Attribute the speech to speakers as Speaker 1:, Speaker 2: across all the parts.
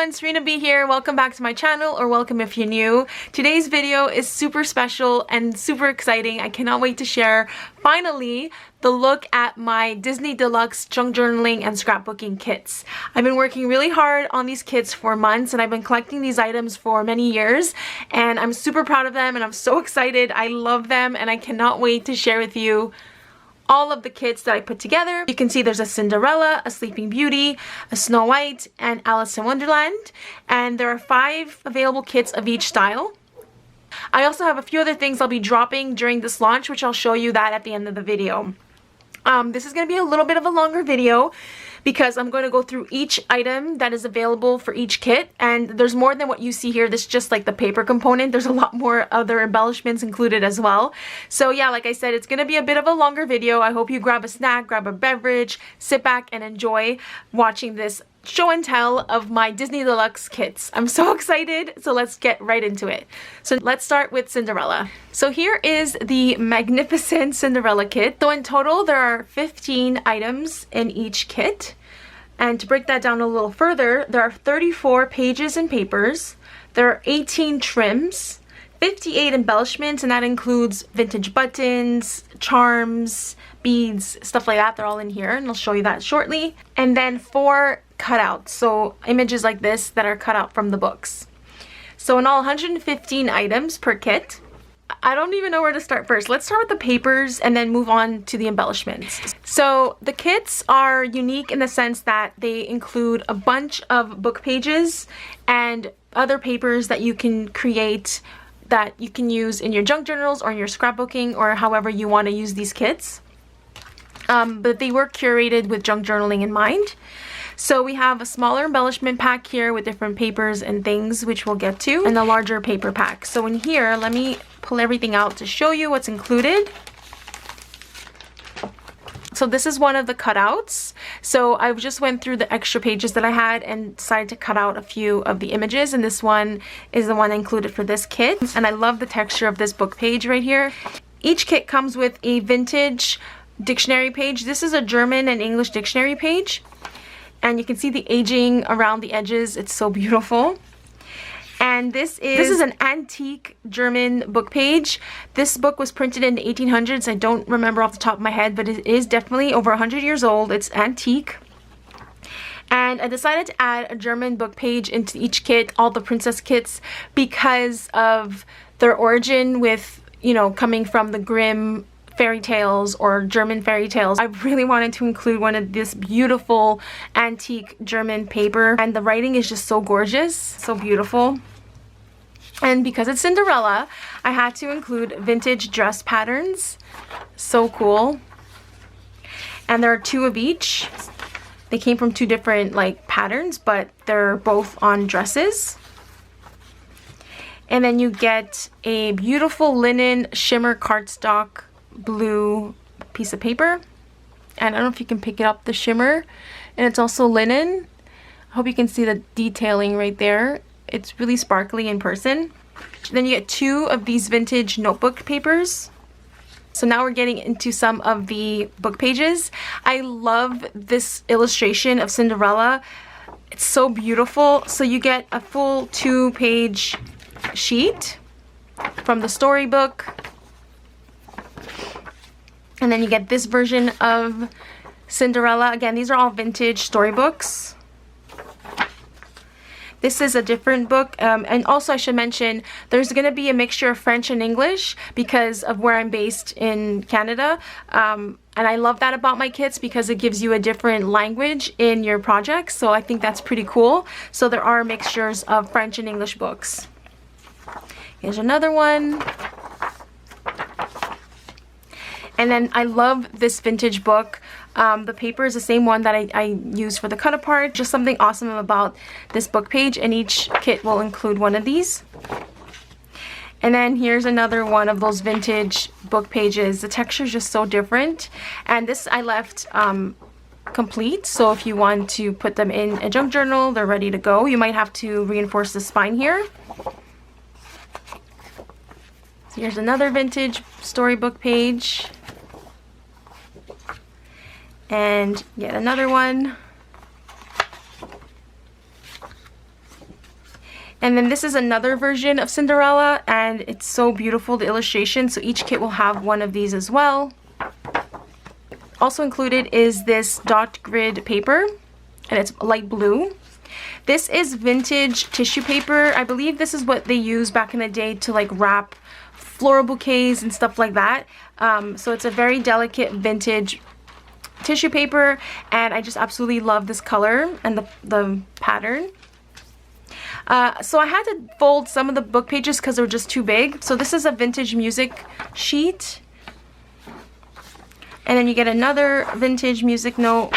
Speaker 1: everyone, Serena B here. Welcome back to my channel, or welcome if you're new. Today's video is super special and super exciting. I cannot wait to share, finally, the look at my Disney Deluxe junk journaling and scrapbooking kits. I've been working really hard on these kits for months, and I've been collecting these items for many years, and I'm super proud of them, and I'm so excited. I love them, and I cannot wait to share with you all of the kits that I put together. You can see there's a Cinderella, a Sleeping Beauty, a Snow White, and Alice in Wonderland. And there are 5 available kits of each style. I also have a few other things I'll be dropping during this launch, which I'll show you that at the end of the video. This is going to be a little bit of a longer video because I'm going to go through each item that is available for each kit, and there's more than what you see here. This is just like the paper component. There's a lot more other embellishments included as well. So yeah, like I said, it's going to be a bit of a longer video. I hope you grab a snack, grab a beverage, sit back and enjoy watching this show and tell of my Disney Deluxe kits. I'm so excited, so let's get right into it. So let's start with Cinderella. So here is the magnificent Cinderella kit. So in total, there are 15 items in each kit. And to break that down a little further, there are 34 pages and papers. There are 18 trims, 58 embellishments, and that includes vintage buttons, charms, beads, stuff like that. They're all in here, and I'll show you that shortly. And then 4 cutouts, so images like this that are cut out from the books. So in all, 115 items per kit. I don't even know where to start first. Let's start with the papers and then move on to the embellishments. So the kits are unique in the sense that they include a bunch of book pages and other papers that you can create, that you can use in your junk journals or in your scrapbooking or however you want to use these kits. But they were curated with junk journaling in mind. So we have a smaller embellishment pack here with different papers and things, which we'll get to, and a larger paper pack. So in here, let me pull everything out to show you what's included. So this is one of the cutouts. So I just went through the extra pages that I had and decided to cut out a few of the images, and this one is the one included for this kit. And I love the texture of this book page right here. Each kit comes with a vintage dictionary page. This is a German and English dictionary page. And you can see the aging around the edges. It's so beautiful. And this is an antique German book page. This book was printed in the 1800s. I don't remember off the top of my head, but it is definitely over 100 years old. It's antique. And I decided to add a German book page into each kit, all the princess kits, because of their origin with, you know, coming from the Grimm fairy tales or German fairy tales. I really wanted to include one of this beautiful antique German paper, and the writing is just so gorgeous, so beautiful. And because it's Cinderella, I had to include vintage dress patterns. So cool. And there are 2 of each. They came from 2 different like patterns, but they're both on dresses. And then you get a beautiful linen shimmer cardstock blue piece of paper, and I don't know if you can pick it up, the shimmer, and it's also linen. I hope you can see the detailing right there. It's really sparkly in person. Then you get 2 of these vintage notebook papers. So now we're getting into some of the book pages. I love this illustration of Cinderella. It's so beautiful. So you get a full 2-page sheet from the storybook. And then you get this version of Cinderella. Again, these are all vintage storybooks. This is a different book. And also I should mention, there's going to be a mixture of French and English because of where I'm based in Canada. And I love that about my kits because it gives you a different language in your projects. So I think that's pretty cool. So there are mixtures of French and English books. Here's another one. And then I love this vintage book. The paper is the same one that I used for the cut apart. Just something awesome about this book page, and each kit will include one of these. And then here's another one of those vintage book pages. The texture is just so different. And this I left complete, so if you want to put them in a junk journal, they're ready to go. You might have to reinforce the spine here. So here's another vintage storybook page. And yet another one. And then this is another version of Cinderella, and it's so beautiful, the illustration. So each kit will have one of these as well. Also included is this dot grid paper, and it's light blue. This is vintage tissue paper. I believe this is what they used back in the day to like wrap floral bouquets and stuff like that. So it's a very delicate vintage tissue paper, and I just absolutely love this color and the pattern. So I had to fold some of the book pages because they were just too big. So this is a vintage music sheet. And then you get another vintage music note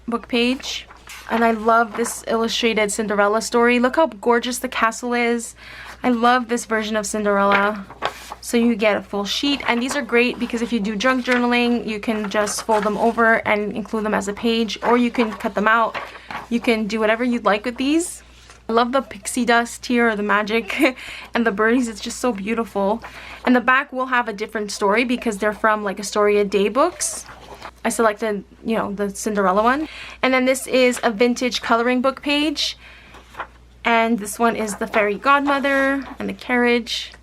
Speaker 1: book page. And I love this illustrated Cinderella story. Look how gorgeous the castle is. I love this version of Cinderella. So you get a full sheet, and these are great because if you do junk journaling, you can just fold them over and include them as a page, or you can cut them out. You can do whatever you'd like with these. I love the pixie dust here, or the magic, and the birdies. It's just so beautiful. And the back will have a different story because they're from like a story a day books. I selected, you know, the Cinderella one. And then this is a vintage coloring book page. And this one is the fairy godmother and the carriage.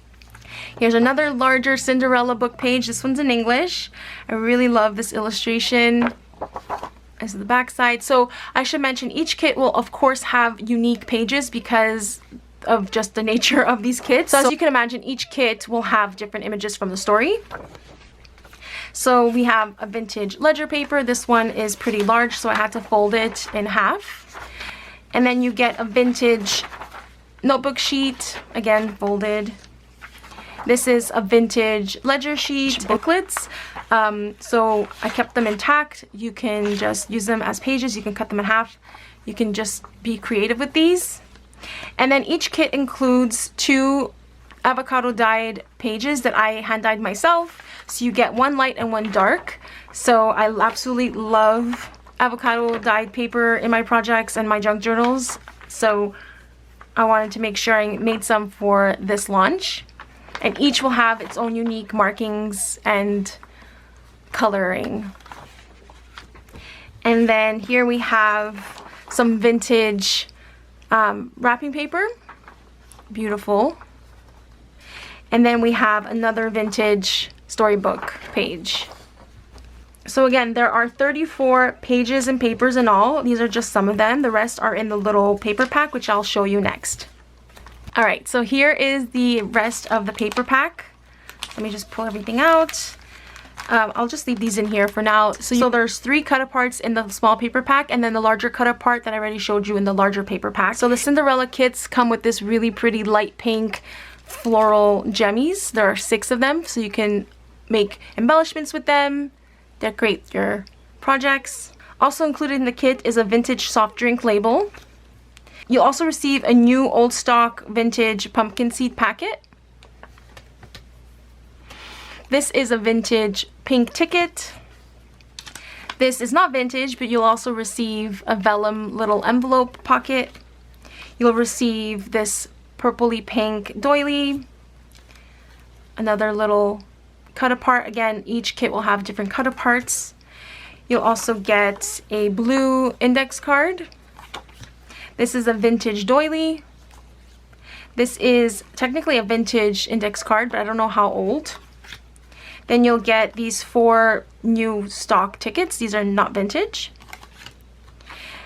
Speaker 1: Here's another larger Cinderella book page. This one's in English. I really love this illustration. This is the back side. So I should mention each kit will of course have unique pages because of just the nature of these kits. So as you can imagine, each kit will have different images from the story. So we have a vintage ledger paper. This one is pretty large, so I had to fold it in half. And then you get a vintage notebook sheet, again folded. This is a vintage ledger sheet, booklets. So I kept them intact. You can just use them as pages. You can cut them in half. You can just be creative with these. And then each kit includes 2 avocado dyed pages that I hand dyed myself. So you get one light and one dark. So I absolutely love avocado dyed paper in my projects and my junk journals. So I wanted to make sure I made some for this launch. And each will have its own unique markings and coloring. And then here we have some vintage wrapping paper. Beautiful. And then we have another vintage storybook page. So again, there are 34 pages and papers in all. These are just some of them. The rest are in the little paper pack, which I'll show you next. Alright, so here is the rest of the paper pack. Let me just pull everything out. I'll just leave these in here for now. So there's 3 cut-aparts in the small paper pack, and then the larger cut-apart that I already showed you in the larger paper pack. So the Cinderella kits come with this really pretty light pink floral gemmies. There are 6 of them, so you can make embellishments with them, decorate your projects. Also included in the kit is a vintage soft drink label. You'll also receive a new old stock vintage pumpkin seed packet. This is a vintage pink ticket. This is not vintage, but you'll also receive a vellum little envelope pocket. You'll receive this purpley pink doily. Another little cut apart. Again, each kit will have different cut aparts. You'll also get a blue index card. This is a vintage doily. This is technically a vintage index card, but I don't know how old. Then you'll get these 4 new stock tickets. These are not vintage.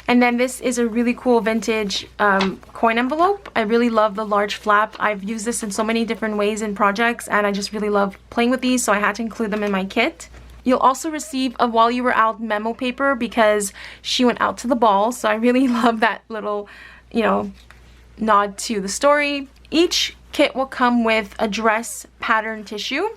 Speaker 1: And then this is a really cool vintage coin envelope. I really love the large flap. I've used this in so many different ways in projects, and I just really love playing with these, so I had to include them in my kit. You'll also receive a while you were out memo paper because she went out to the ball, so I really love that little, you know, nod to the story. Each kit will come with a dress pattern tissue.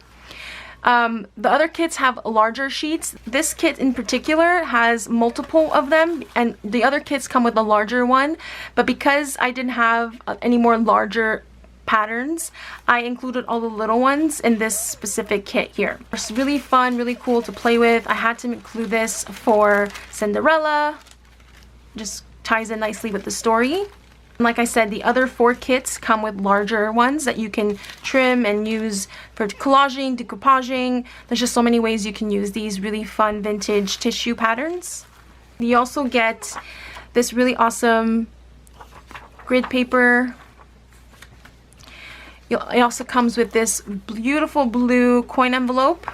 Speaker 1: The other kits have larger sheets. This kit in particular has multiple of them, and the other kits come with a larger one, but because I didn't have any more larger patterns, I included all the little ones in this specific kit here. It's really fun, really cool to play with. I had to include this for Cinderella. Just ties in nicely with the story. And like I said, the other 4 kits come with larger ones that you can trim and use for collaging, decoupaging. There's just so many ways you can use these really fun vintage tissue patterns. You also get this really awesome grid paper It also comes with this beautiful blue coin envelope.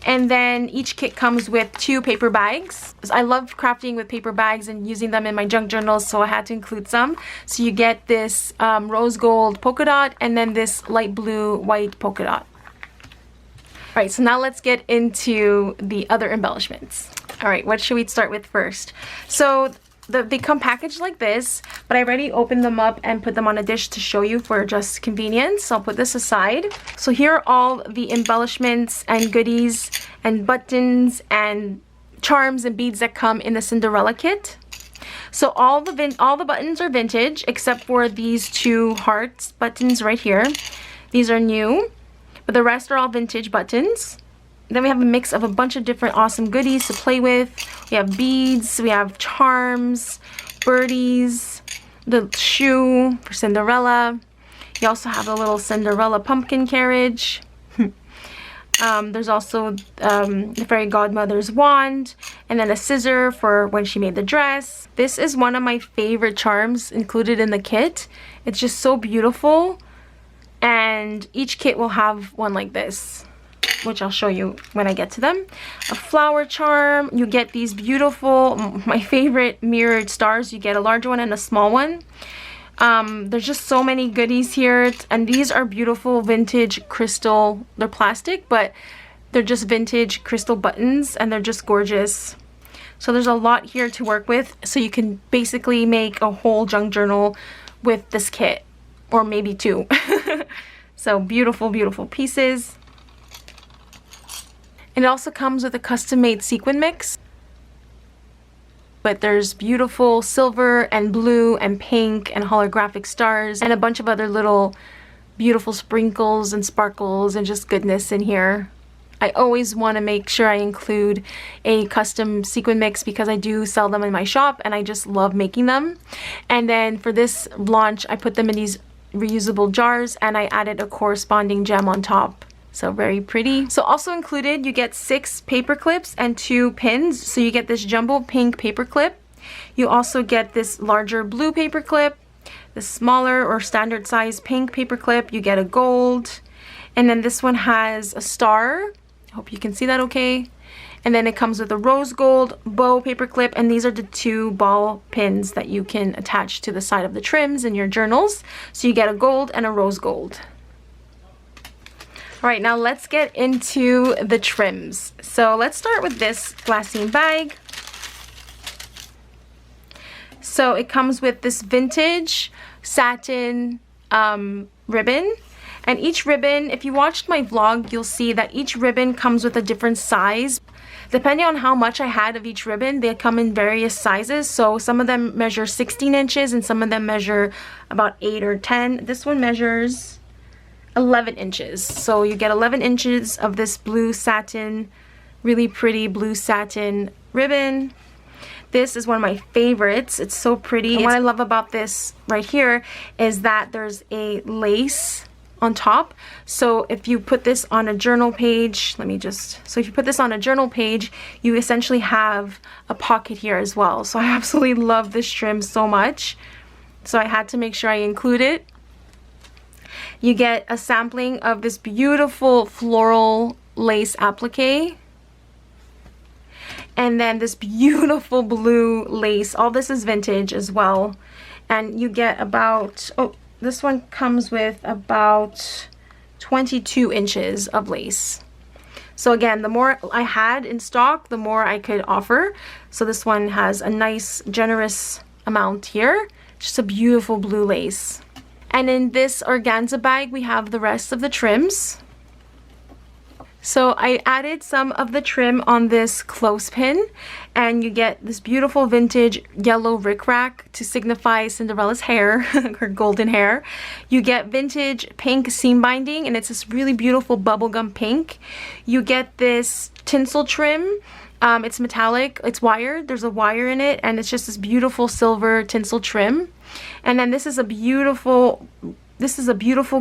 Speaker 1: And then each kit comes with 2 paper bags. I love crafting with paper bags and using them in my junk journals, so I had to include some. So you get this rose gold polka dot and then this light blue white polka dot. Alright, so now let's get into the other embellishments. Alright, what should we start with first? So they come packaged like this, but I already opened them up and put them on a dish to show you for just convenience. So I'll put this aside. So here are all the embellishments and goodies and buttons and charms and beads that come in the Cinderella kit. So all the buttons are vintage except for these 2 hearts buttons right here. These are new, but the rest are all vintage buttons. Then we have a mix of a bunch of different awesome goodies to play with. We have beads, we have charms, birdies, the shoe for Cinderella. You also have a little Cinderella pumpkin carriage. There's also the fairy godmother's wand, and then a scissor for when she made the dress. This is one of my favorite charms included in the kit. It's just so beautiful, and each kit will have one like this, which I'll show you when I get to them. A flower charm. You get these beautiful, my favorite mirrored stars. You get a large one and a small one. There's just so many goodies here, and these are beautiful vintage crystal. They're plastic, but they're just vintage crystal buttons, and they're just gorgeous. So there's a lot here to work with, so you can basically make a whole junk journal with this kit, or maybe 2. So beautiful, beautiful pieces. And it also comes with a custom-made sequin mix. But there's beautiful silver and blue and pink and holographic stars and a bunch of other little beautiful sprinkles and sparkles and just goodness in here. I always want to make sure I include a custom sequin mix because I do sell them in my shop and I just love making them. And then for this launch, I put them in these reusable jars and I added a corresponding gem on top. So very pretty. So also included, you get 6 paper clips and 2 pins. So you get this jumbo pink paper clip. You also get this larger blue paper clip, the smaller or standard size pink paper clip. You get a gold. And then this one has a star. I hope you can see that okay. And then it comes with a rose gold bow paper clip. And these are the 2 ball pins that you can attach to the side of the trims in your journals. So you get a gold and a rose gold. Alright, now let's get into the trims. So let's start with this glassine bag. So it comes with this vintage satin ribbon. And each ribbon, if you watched my vlog, you'll see that each ribbon comes with a different size. Depending on how much I had of each ribbon, they come in various sizes. So some of them measure 16 inches and some of them measure about 8 or 10. This one measures 11 inches. So you get 11 inches of this blue satin, really pretty blue satin ribbon. This is one of my favorites. It's so pretty. And what I love about this right here is that there's a lace on top. So if you put this on a journal page, so if you put this on a journal page, you essentially have a pocket here as well. So I absolutely love this trim so much. So I had to make sure I include it. You get a sampling of this beautiful floral lace applique. And then this beautiful blue lace. All this is vintage as well. And you get about, this one comes with about 22 inches of lace. So again, the more I had in stock, the more I could offer. So this one has a nice, generous amount here. Just a beautiful blue lace. And in this organza bag, we have the rest of the trims. So I added some of the trim on this clothespin, and you get this beautiful vintage yellow rickrack to signify Cinderella's hair, her golden hair. You get vintage pink seam binding, and it's this really beautiful bubblegum pink. You get this tinsel trim. It's metallic, it's wired, there's a wire in it, and it's just this beautiful silver tinsel trim. And then this is a beautiful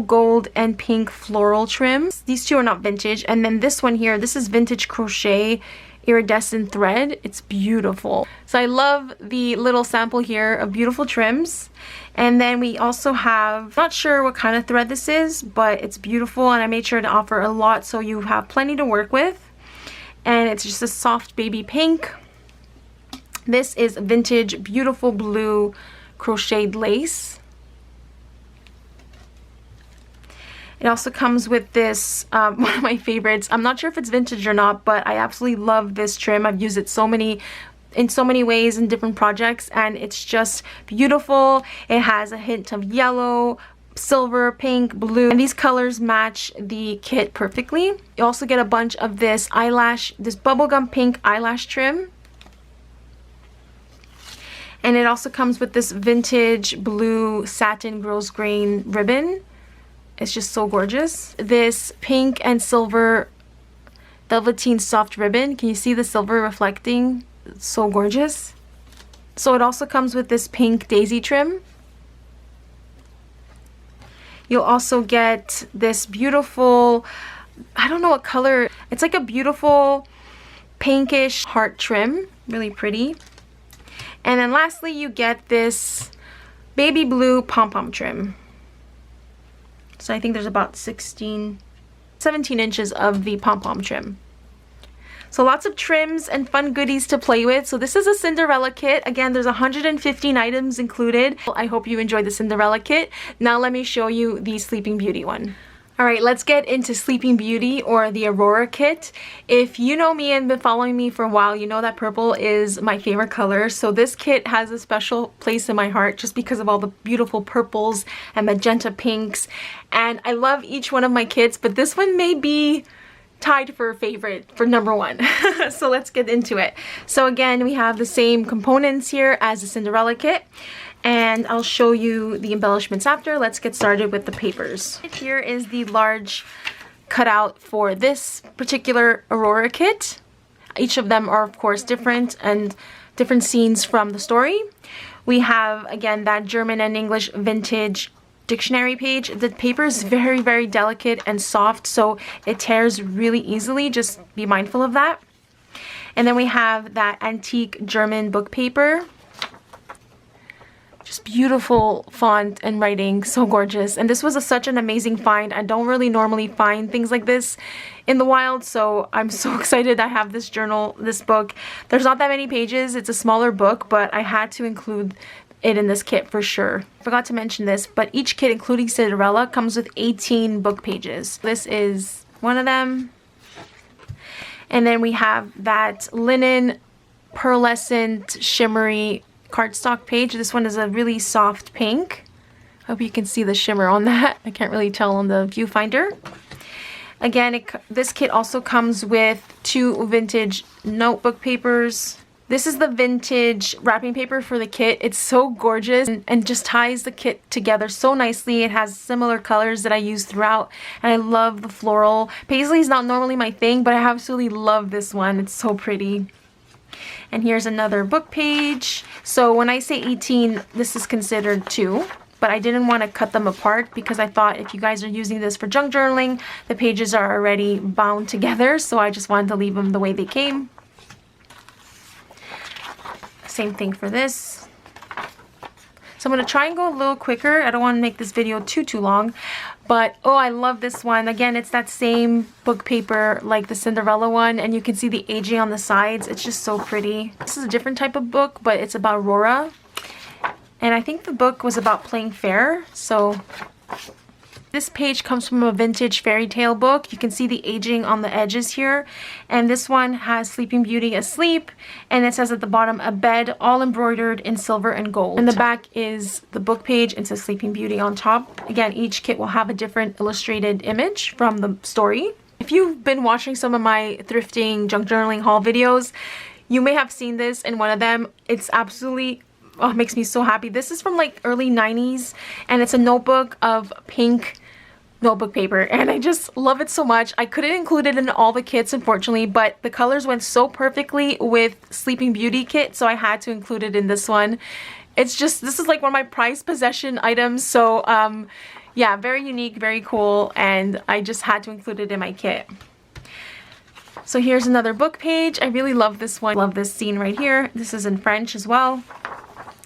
Speaker 1: gold and pink floral trim. These 2 are not vintage. And then this one here, this is vintage crochet iridescent thread. It's beautiful. So I love the little sample here of beautiful trims. And then we also have, not sure what kind of thread this is, but it's beautiful, and I made sure to offer a lot so you have plenty to work with. And it's just a soft baby pink. This is vintage beautiful blue crocheted lace. It also comes with this, one of my favorites. I'm not sure if it's vintage or not, but I absolutely love this trim. I've used it in so many ways in different projects, and it's just beautiful. It has a hint of yellow, silver, pink, blue, and these colors match the kit perfectly. You also get a bunch of this bubblegum pink eyelash trim. And it also comes with this vintage blue satin rose grain ribbon. It's just so gorgeous. This pink and silver velveteen soft ribbon. Can you see the silver reflecting? It's so gorgeous. So it also comes with this pink daisy trim. You'll also get this beautiful, I don't know what color, it's like a beautiful pinkish heart trim. Really pretty. And then lastly, you get this baby blue pom-pom trim. So I think there's about 17 inches of the pom-pom trim. So lots of trims and fun goodies to play with. So this is a Cinderella kit. Again, there's 115 items included. I hope you enjoyed the Cinderella kit. Now let me show you the Sleeping Beauty one. Alright, let's get into Sleeping Beauty, or the Aurora kit. If you know me and been following me for a while, you know that purple is my favorite color. So this kit has a special place in my heart just because of all the beautiful purples and magenta pinks. And I love each one of my kits, but this one may be tied for favorite, for number one. So let's get into it. So again, we have the same components here as the Cinderella kit, and I'll show you the embellishments after. Let's get started with the papers. Here is the large cutout for this particular Aurora kit. Each of them are of course different, and different scenes from the story. We have again that German and English vintage dictionary page. The paper is very, very delicate and soft, so it tears really easily. Just be mindful of that. And then we have that antique German book paper. Just beautiful font and writing, so gorgeous. And this was such an amazing find. I don't really normally find things like this in the wild, so I'm so excited I have this journal, this book. There's not that many pages, it's a smaller book, but I had to include it in this kit for sure. Forgot to mention this, but each kit, including Cinderella, comes with 18 book pages. This is one of them. And then we have that linen pearlescent shimmery cardstock page. This one is a really soft pink. Hope you can see the shimmer on that. I can't really tell on the viewfinder. Again, this kit also comes with 2 vintage notebook papers. This is the vintage wrapping paper for the kit. It's so gorgeous and just ties the kit together so nicely. It has similar colors that I use throughout, and I love the floral. Paisley is not normally my thing, but I absolutely love this one. It's so pretty. And here's another book page. So when I say 18, this is considered 2, but I didn't want to cut them apart because I thought if you guys are using this for junk journaling, the pages are already bound together, so I just wanted to leave them the way they came. Same thing for this. So I'm going to try and go a little quicker. I don't want to make this video too long, but oh, I love this one. Again, it's that same book paper like the Cinderella one, and you can see the aging on the sides. It's just so pretty. This is a different type of book, but it's about Aurora, and I think the book was about playing fair. So this page comes from a vintage fairy tale book. You can see the aging on the edges here. And this one has Sleeping Beauty asleep. And it says at the bottom, a bed all embroidered in silver and gold. And the back is the book page and says Sleeping Beauty on top. Again, each kit will have a different illustrated image from the story. If you've been watching some of my thrifting junk journaling haul videos, you may have seen this in one of them. It's absolutely, oh, it makes me so happy. This is from like early 90s, and it's a notebook of pink notebook paper, and I just love it so much. I couldn't include it in all the kits, unfortunately, but the colors went so perfectly with Sleeping Beauty kit, so I had to include it in this one. It's just, this is like one of my prized possession items, so yeah, very unique, very cool, and I just had to include it in my kit. So here's another book page. I really love this one. Love this scene right here. This is in French as well.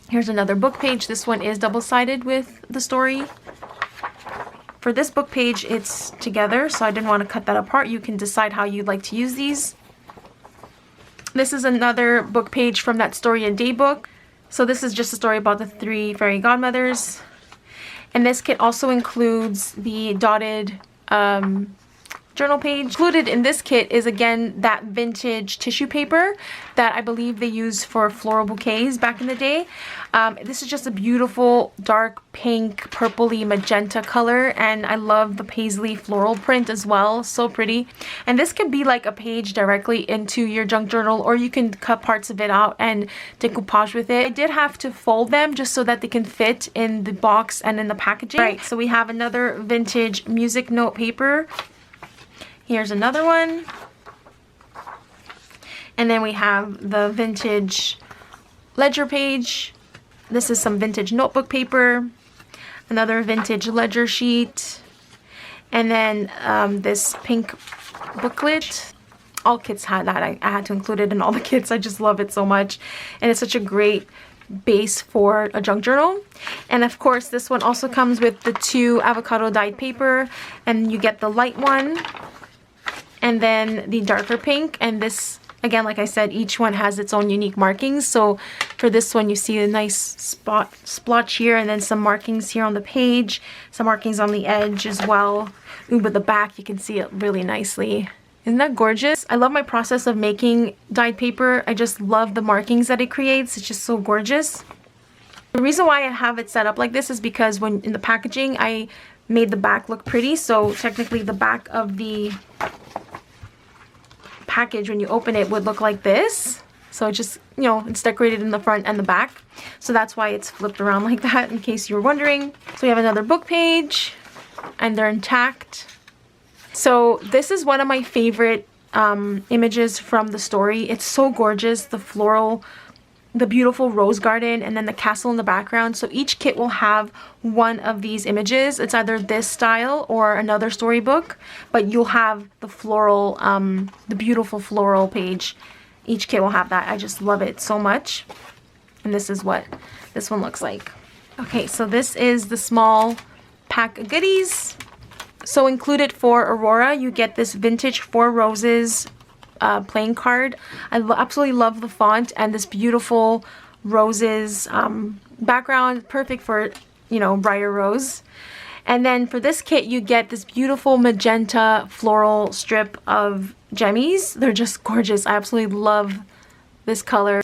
Speaker 1: Here's another book page. This one is double-sided with the story. For this book page, it's together, so I didn't want to cut that apart. You can decide how you'd like to use these. This is another book page from that Story a Day book. So this is just a story about the 3 fairy godmothers. And this kit also includes the dotted journal page. Included in this kit is again that vintage tissue paper that I believe they used for floral bouquets back in the day. This is just a beautiful dark pink, purpley magenta color, and I love the paisley floral print as well. So pretty. And this can be like a page directly into your junk journal, or you can cut parts of it out and decoupage with it. I did have to fold them just so that they can fit in the box and in the packaging. Right, so we have another vintage music note paper. Here's another one. And then we have the vintage ledger page. This is some vintage notebook paper. Another vintage ledger sheet. And then this pink booklet. All kits had that. I had to include it in all the kits. I just love it so much. And it's such a great base for a junk journal. And of course, this one also comes with the 2 avocado dyed paper. And you get the light one. And then the darker pink, and this, again, like I said, each one has its own unique markings. So for this one, you see a nice splotch here, and then some markings here on the page, some markings on the edge as well. Ooh, but the back, you can see it really nicely. Isn't that gorgeous? I love my process of making dyed paper. I just love the markings that it creates. It's just so gorgeous. The reason why I have it set up like this is because when in the packaging, I made the back look pretty. So technically the back of the package, when you open it, would look like this. So it just, you know, it's decorated in the front and the back. So that's why it's flipped around like that, in case you were wondering. So we have another book page, and they're intact. So this is one of my favorite images from the story. It's so gorgeous. The floral, the beautiful rose garden, and then the castle in the background. So each kit will have one of these images. It's either this style or another storybook, but you'll have the floral, the beautiful floral page. Each kit will have that. I just love it so much. And this is what this one looks like. Okay, so this is the small pack of goodies. So included for Aurora, you get this vintage 4 roses playing card. I absolutely love the font and this beautiful roses background, perfect for, you know, briar rose. And then for this kit, you get this beautiful magenta floral strip of gemmies. They're just gorgeous. I absolutely love this color.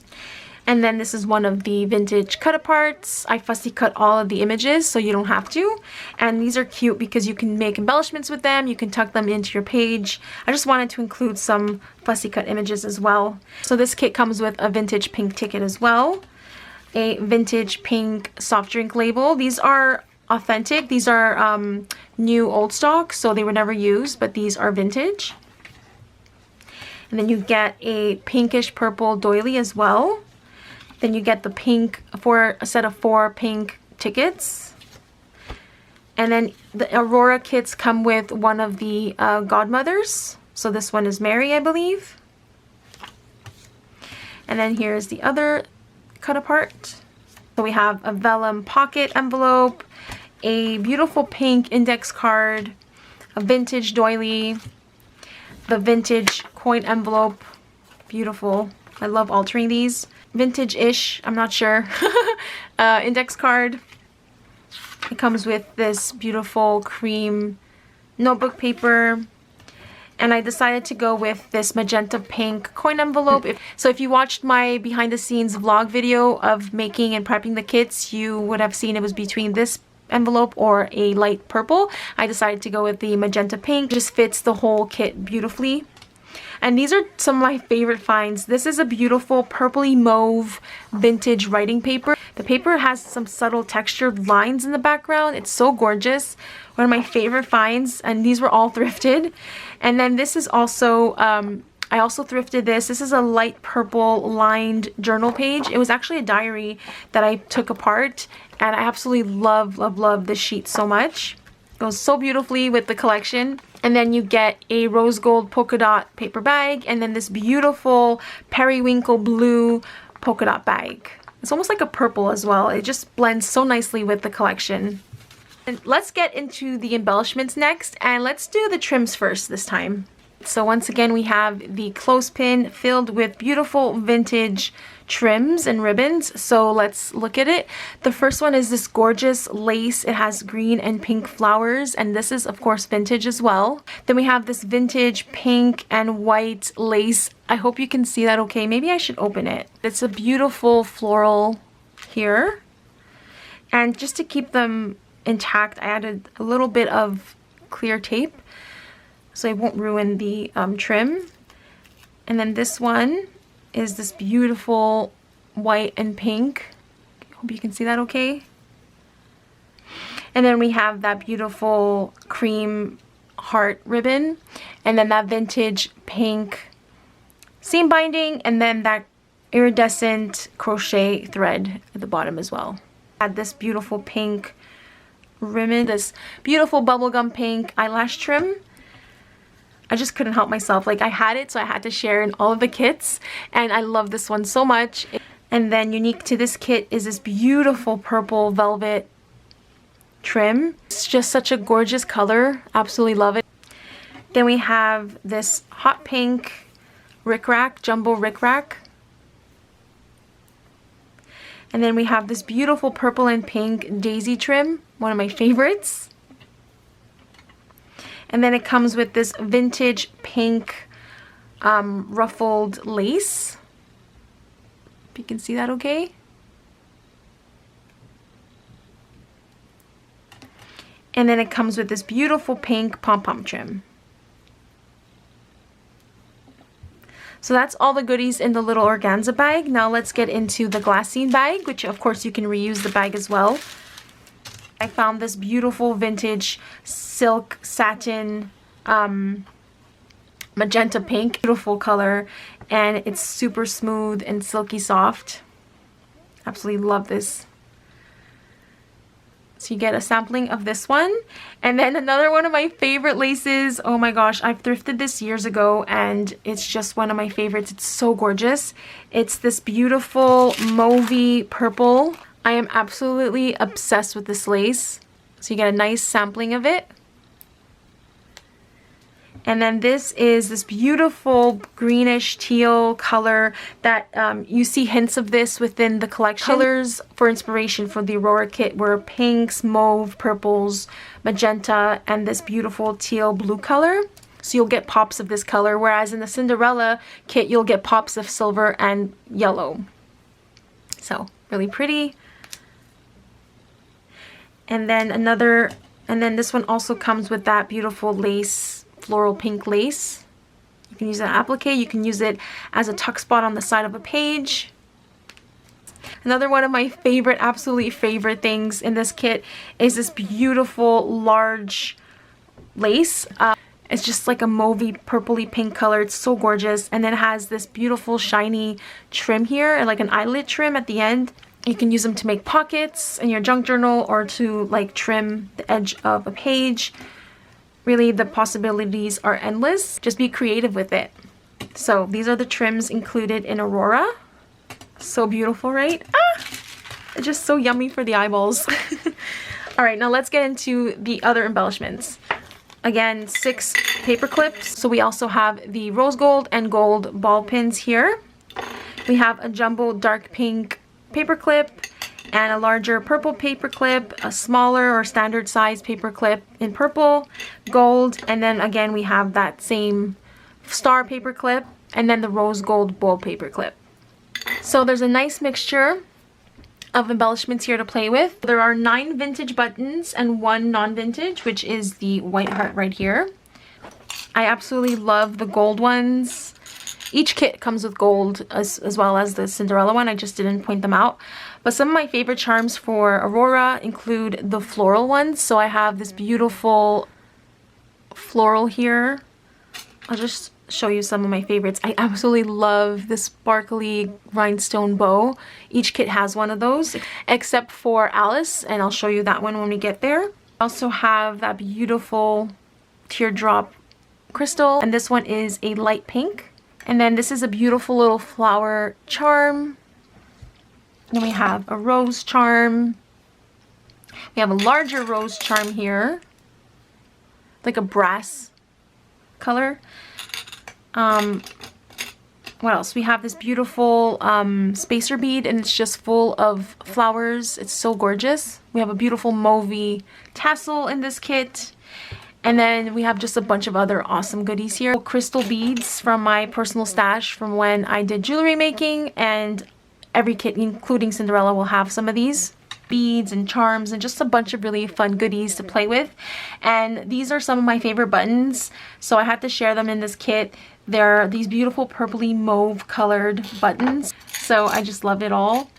Speaker 1: And then this is one of the vintage cut-aparts. I fussy cut all of the images so you don't have to. And these are cute because you can make embellishments with them. You can tuck them into your page. I just wanted to include some fussy cut images as well. So this kit comes with a vintage pink ticket as well. A vintage pink soft drink label. These are authentic. These are new old stock, so they were never used, but these are vintage. And then you get a pinkish purple doily as well. Then you get the pink, a set of 4 pink tickets. And then the Aurora kits come with one of the godmothers. So this one is Mary, I believe. And then here's the other cut apart. So we have a vellum pocket envelope, a beautiful pink index card, a vintage doily, the vintage coin envelope. Beautiful. I love altering these. Vintage-ish, I'm not sure. Index card. It comes with this beautiful cream notebook paper. And I decided to go with this magenta pink coin envelope. So if you watched my behind the scenes vlog video of making and prepping the kits, you would have seen it was between this envelope or a light purple. I decided to go with the magenta pink. It just fits the whole kit beautifully. And these are some of my favorite finds. This is a beautiful purpley mauve vintage writing paper. The paper has some subtle textured lines in the background. It's so gorgeous. One of my favorite finds, and these were all thrifted. And then this is also, I also thrifted this. This is a light purple lined journal page. It was actually a diary that I took apart, and I absolutely love, love, love this sheet so much. It goes so beautifully with the collection. And then you get a rose gold polka dot paper bag, and then this beautiful periwinkle blue polka dot bag. It's almost like a purple as well. It just blends so nicely with the collection. And let's get into the embellishments next, and let's do the trims first this time. So once again, we have the clothespin filled with beautiful vintage trims and ribbons. So let's look at it. The first one is this gorgeous lace. It has green and pink flowers, and this is of course vintage as well. Then we have this vintage pink and white lace. I hope you can see that okay. Maybe I should open it. It's a beautiful floral here. And just to keep them intact, I added a little bit of clear tape so it won't ruin the trim. And then this one is this beautiful white and pink. Hope you can see that okay. And then we have that beautiful cream heart ribbon, and then that vintage pink seam binding, and then that iridescent crochet thread at the bottom as well. Add this beautiful pink ribbon, this beautiful bubblegum pink eyelash trim. I just couldn't help myself. Like, I had it, so I had to share in all of the kits, and I love this one so much. And then unique to this kit is this beautiful purple velvet trim. It's just such a gorgeous color. Absolutely love it. Then we have this hot pink rickrack, jumbo rickrack. And then we have this beautiful purple and pink daisy trim, one of my favorites. And then it comes with this vintage pink ruffled lace. If you can see that okay. And then it comes with this beautiful pink pom-pom trim. So that's all the goodies in the little organza bag. Now let's get into the glassine bag, which of course you can reuse the bag as well. I found this beautiful vintage silk satin magenta pink, beautiful color, and it's super smooth and silky soft. Absolutely love this. So you get a sampling of this one. And then another one of my favorite laces. Oh my gosh, I've thrifted this years ago and it's just one of my favorites. It's so gorgeous. It's this beautiful mauvey purple. I am absolutely obsessed with this lace. So you get a nice sampling of it. And then this is this beautiful greenish teal color that you see hints of this within the collection. Colors for inspiration for the Aurora kit were pinks, mauve, purples, magenta, and this beautiful teal blue color. So you'll get pops of this color, whereas in the Cinderella kit you'll get pops of silver and yellow. So really pretty. And then this one also comes with that beautiful lace, floral pink lace. You can use it as applique, you can use it as a tuck spot on the side of a page. Another one of my favorite, absolutely favorite things in this kit is this beautiful large lace. It's just like a mauvey purpley pink color. It's so gorgeous, and then it has this beautiful shiny trim here and like an eyelid trim at the end. You can use them to make pockets in your junk journal or to like trim the edge of a page. Really, the possibilities are endless. Just be creative with it. So these are the trims included in Aurora. So beautiful, right? Ah! It's just so yummy for the eyeballs. Alright, now let's get into the other embellishments. Again, 6 paper clips. So we also have the rose gold and gold ball pins here. We have a jumbo dark pink paper clip and a larger purple paper clip, a smaller or standard size paper clip in purple, gold, and then again we have that same star paper clip and then the rose gold bold paper clip. So there's a nice mixture of embellishments here to play with. There are 9 vintage buttons and 1 non-vintage, which is the white heart right here. I absolutely love the gold ones. Each kit comes with gold as well as the Cinderella one. I just didn't point them out. But some of my favorite charms for Aurora include the floral ones. So I have this beautiful floral here. I'll just show you some of my favorites. I absolutely love this sparkly rhinestone bow. Each kit has one of those, except for Alice, and I'll show you that one when we get there. I also have that beautiful teardrop crystal, and this one is a light pink. And then this is a beautiful little flower charm. Then we have a rose charm. We have a larger rose charm here, like a brass color. What else? We have this beautiful spacer bead, and it's just full of flowers. It's so gorgeous. We have a beautiful mauvey tassel in this kit. And then we have just a bunch of other awesome goodies here. Crystal beads from my personal stash from when I did jewelry making, and every kit, including Cinderella, will have some of these beads and charms and just a bunch of really fun goodies to play with. And these are some of my favorite buttons, so I had to share them in this kit. They're these beautiful purpley mauve colored buttons, so I just love it all.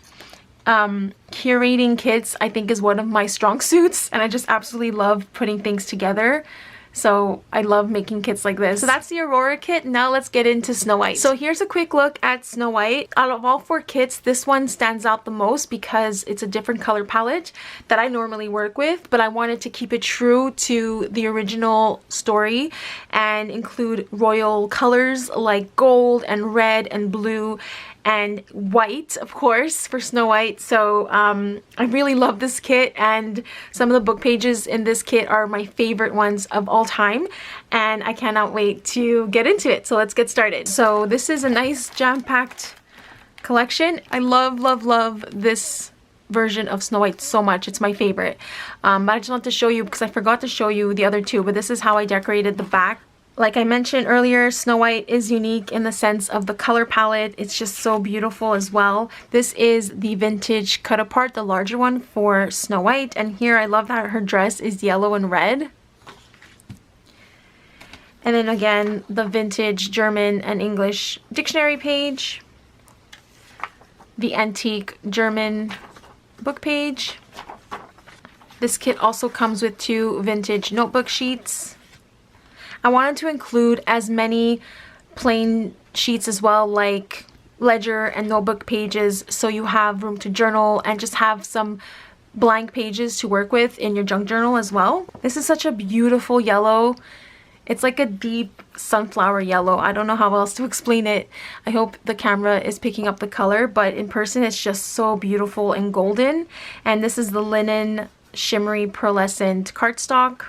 Speaker 1: Curating kits, I think, is one of my strong suits, and I just absolutely love putting things together. So I love making kits like this. So that's the Aurora kit. Now let's get into Snow White. So here's a quick look at Snow White. Out of all 4 kits, this one stands out the most because it's a different color palette that I normally work with, but I wanted to keep it true to the original story and include royal colors like gold and red and blue and white, of course, for Snow White. So I really love this kit, and some of the book pages in this kit are my favorite ones of all time, and I cannot wait to get into it. So let's get started. So this is a nice jam-packed collection. I love, love, love this version of Snow White so much. It's my favorite. But I just want to show you, because I forgot to show you the other two, but this is how I decorated the back. Like I mentioned earlier, Snow White is unique in the sense of the color palette. It's just so beautiful as well. This is the vintage cut apart, the larger one for Snow White. And here I love that her dress is yellow and red. And then again, the vintage German and English dictionary page. The antique German book page. This kit also comes with 2 vintage notebook sheets. I wanted to include as many plain sheets as well, like ledger and notebook pages, so you have room to journal and just have some blank pages to work with in your junk journal as well. This is such a beautiful yellow. It's like a deep sunflower yellow. I don't know how else to explain it. I hope the camera is picking up the color, but in person it's just so beautiful and golden. And this is the linen shimmery pearlescent cardstock.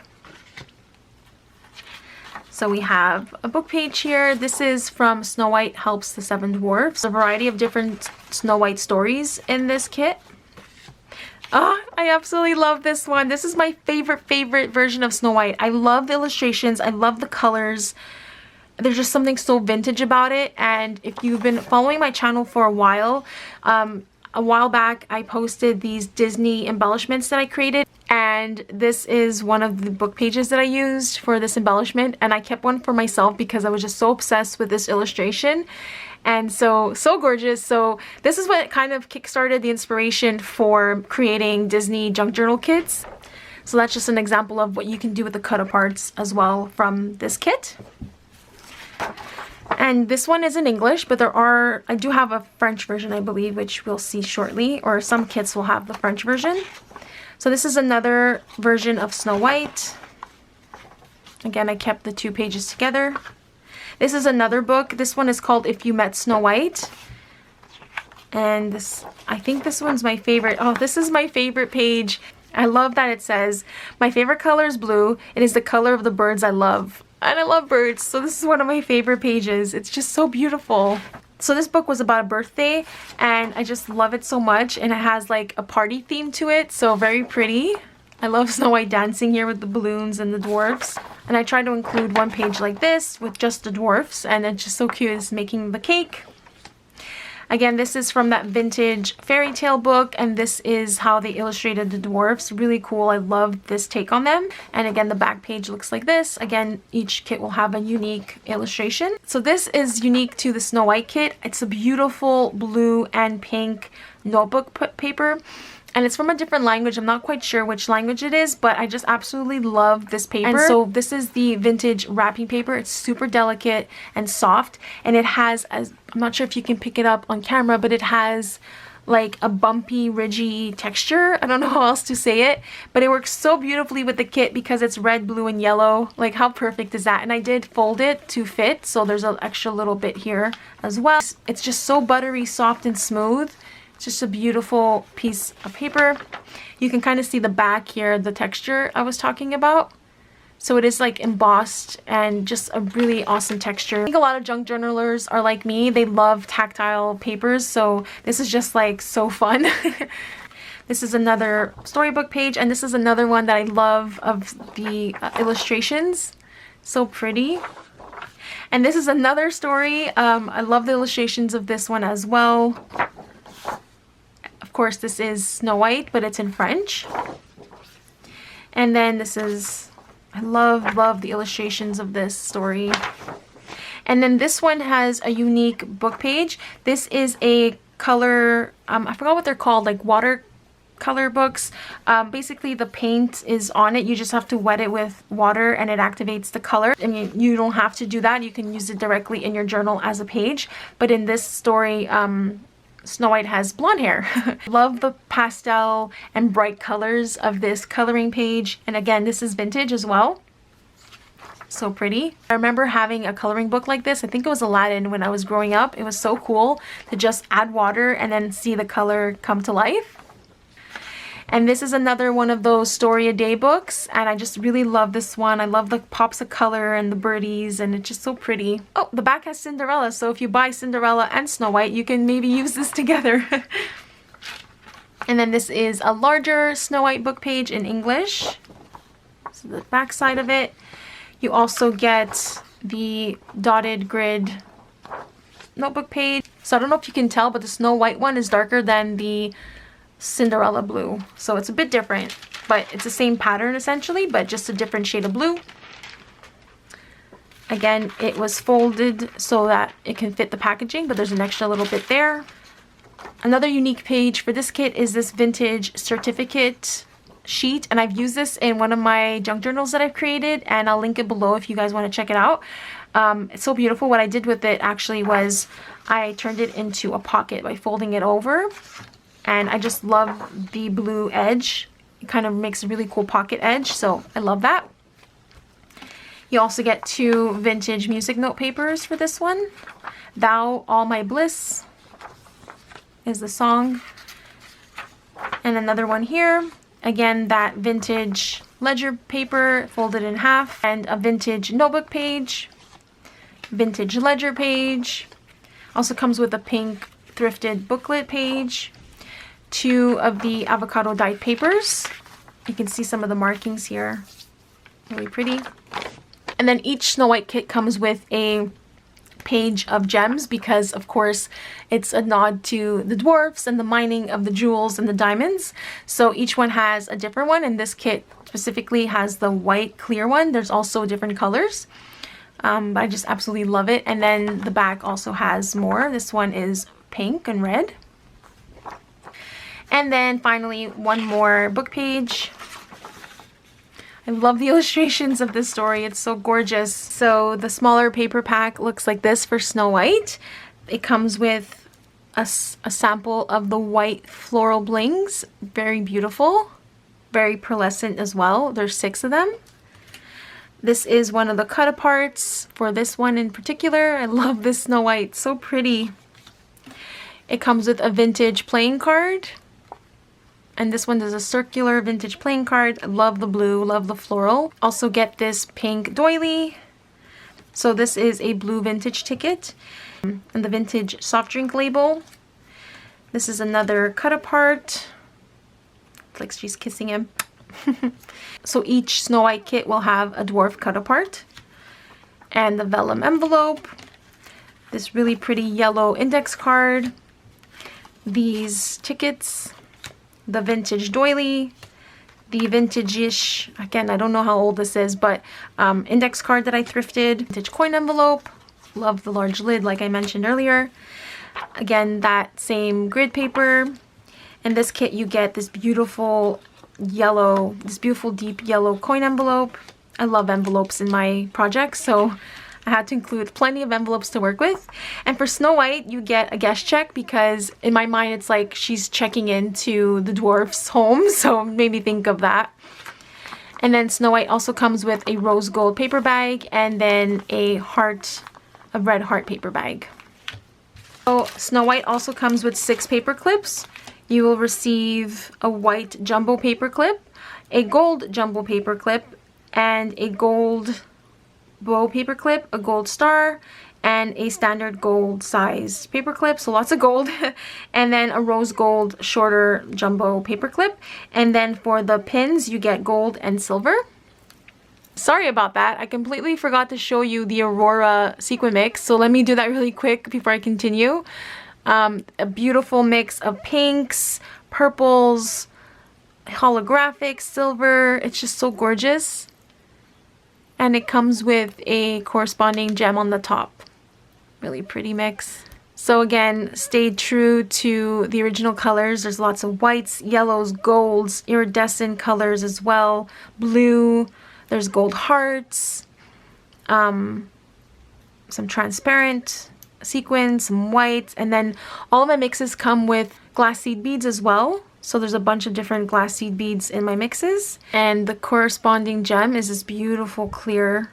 Speaker 1: So we have a book page here. This is from Snow White Helps the Seven Dwarfs. A variety of different Snow White stories in this kit. Oh, I absolutely love this one. This is my favorite version of Snow White. I love the illustrations. I love the colors. There's just something so vintage about it. And if you've been following my channel for a while back, I posted these Disney embellishments that I created. And this is one of the book pages that I used for this embellishment, and I kept one for myself because I was just so obsessed with this illustration, and so gorgeous. So this is what kind of kickstarted the inspiration for creating Disney junk journal kits. So that's just an example of what you can do with the cut aparts as well from this kit. And this one is in English, but I do have a French version, I believe, which we'll see shortly, or some kits will have the French version. So this is another version of Snow White. Again, I kept the 2 pages together. This is another book. This one is called If You Met Snow White. And this, I think this one's my favorite. Oh, this is my favorite page. I love that it says, "My favorite color is blue. It is the color of the birds I love." And I love birds, so this is one of my favorite pages. It's just so beautiful. So this book was about a birthday, and I just love it so much, and it has like a party theme to it, so very pretty. I love Snow White dancing here with the balloons and the dwarfs. And I tried to include one page like this with just the dwarfs, and it's just so cute. It's making the cake. Again, this is from that vintage fairy tale book, and this is how they illustrated the dwarfs. Really cool. I love this take on them. And again, the back page looks like this. Again, each kit will have a unique illustration. So this is unique to the Snow White kit. It's a beautiful blue and pink notebook paper. And it's from a different language. I'm not quite sure which language it is, but I just absolutely love this paper. And so this is the vintage wrapping paper. It's super delicate and soft, and it has, I'm not sure if you can pick it up on camera, but it has like a bumpy, ridgy texture. I don't know how else to say it, but it works so beautifully with the kit because it's red, blue, and yellow. Like, how perfect is that? And I did fold it to fit, so there's an extra little bit here as well. It's just so buttery, soft, and smooth. It's just a beautiful piece of paper. You can kind of see the back here, the texture I was talking about. So it is like embossed and just a really awesome texture. I think a lot of junk journalers are like me. They love tactile papers, so this is just like so fun. This is another storybook page, and this is another one that I love of the illustrations. So pretty. And this is another story. I love the illustrations of this one as well. Of course, this is Snow White, but it's in French. And then this is... I love the illustrations of this story. And then this one has a unique book page. This is a color, I forgot what they're called, like watercolor books. Basically the paint is on it. You just have to wet it with water and it activates the color. I mean, you don't have to do that. You can use it directly in your journal as a page. But in this story, Snow White has blonde hair. Love the pastel and bright colors of this coloring page. And again, this is vintage as well. So pretty. I remember having a coloring book like this. I think it was Aladdin when I was growing up. It was so cool to just add water and then see the color come to life. And this is another one of those story a day books, and I just really love this one. I love the pops of color and the birdies, and it's just so pretty. Oh, the back has Cinderella, so if you buy Cinderella and Snow White, you can maybe use this together. And then this is a larger Snow White book page in English. So the back side of it. You also get the dotted grid notebook page. So I don't know if you can tell, but the Snow White one is darker than the Cinderella blue, so it's a bit different, but it's the same pattern essentially, but just a different shade of blue. Again, it was folded so that it can fit the packaging, but there's an extra little bit there. Another unique page for this kit is this vintage certificate sheet, and I've used this in one of my junk journals that I've created, and I'll link it below if you guys want to check it out. It's so beautiful. What I did with it actually was I turned it into a pocket by folding it over. And I just love the blue edge. It kind of makes a really cool pocket edge, so I love that. You also get 2 vintage music note papers for this one. Thou All My Bliss is the song. And another one here. Again, that vintage ledger paper folded in half. And a vintage notebook page. Vintage ledger page. Also comes with a pink thrifted booklet page. 2 of the avocado dyed papers. You can see some of the markings here. Really pretty. And then each Snow White kit comes with a page of gems because, of course, it's a nod to the dwarfs and the mining of the jewels and the diamonds. So each one has a different one, and this kit specifically has the white clear one. There's also different colors. But I just absolutely love it. And then the back also has more. This one is pink and red. And then finally, one more book page. I love the illustrations of this story. It's so gorgeous. So the smaller paper pack looks like this for Snow White. It comes with a sample of the white floral blings. Very beautiful. Very pearlescent as well. There's 6 of them. This is one of the cut aparts for this one in particular. I love this Snow White. So pretty. It comes with a vintage playing card. And this one is a circular vintage playing card. I love the blue, love the floral. Also get this pink doily. So this is a blue vintage ticket. And the vintage soft drink label. This is another cut apart. It's like she's kissing him. So each Snow White kit will have a dwarf cut apart. And the vellum envelope. This really pretty yellow index card. These tickets. The vintage doily, the vintage-ish, again, I don't know how old this is, but index card that I thrifted, vintage coin envelope, love the large lid like I mentioned earlier. Again, that same grid paper. In this kit, you get this beautiful deep yellow coin envelope. I love envelopes in my projects, so I had to include plenty of envelopes to work with. And for Snow White, you get a guest check because in my mind it's like she's checking into the dwarf's home, so it made me think of that. And then Snow White also comes with a rose gold paper bag and then a red heart paper bag. So Snow White also comes with 6 paper clips. You will receive a white jumbo paper clip, a gold jumbo paper clip, and a gold bow paper clip, a gold star, and a standard gold size paper clip, so lots of gold, and then a rose gold shorter jumbo paper clip. And then for the pins, you get gold and silver. Sorry about that, I completely forgot to show you the Aurora sequin mix, so let me do that really quick before I continue. A beautiful mix of pinks, purples, holographic, silver. It's just so gorgeous. And it comes with a corresponding gem on the top. Really pretty mix. So again, stayed true to the original colors. There's lots of whites, yellows, golds, iridescent colors as well. Blue, there's gold hearts, some transparent sequins, some whites, and then all of my mixes come with glass seed beads as well. So there's a bunch of different glass seed beads in my mixes. And the corresponding gem is this beautiful clear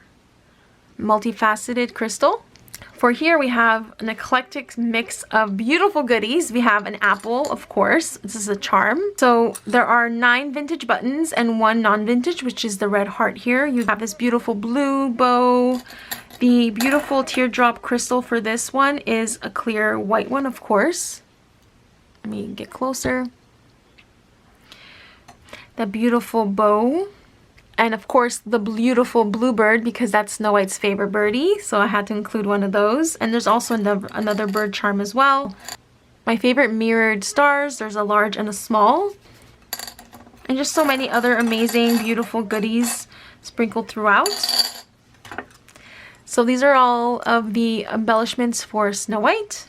Speaker 1: multifaceted crystal. For here we have an eclectic mix of beautiful goodies. We have an apple, of course. This is a charm. So there are 9 vintage buttons and 1 non-vintage, which is the red heart here. You have this beautiful blue bow. The beautiful teardrop crystal for this one is a clear white one, of course. Let me get closer. The beautiful bow, and of course the beautiful bluebird, because that's Snow White's favorite birdie, so I had to include one of those. And there's also another bird charm as well. My favorite mirrored stars, there's a large and a small, and just so many other amazing beautiful goodies sprinkled throughout. So these are all of the embellishments for Snow White.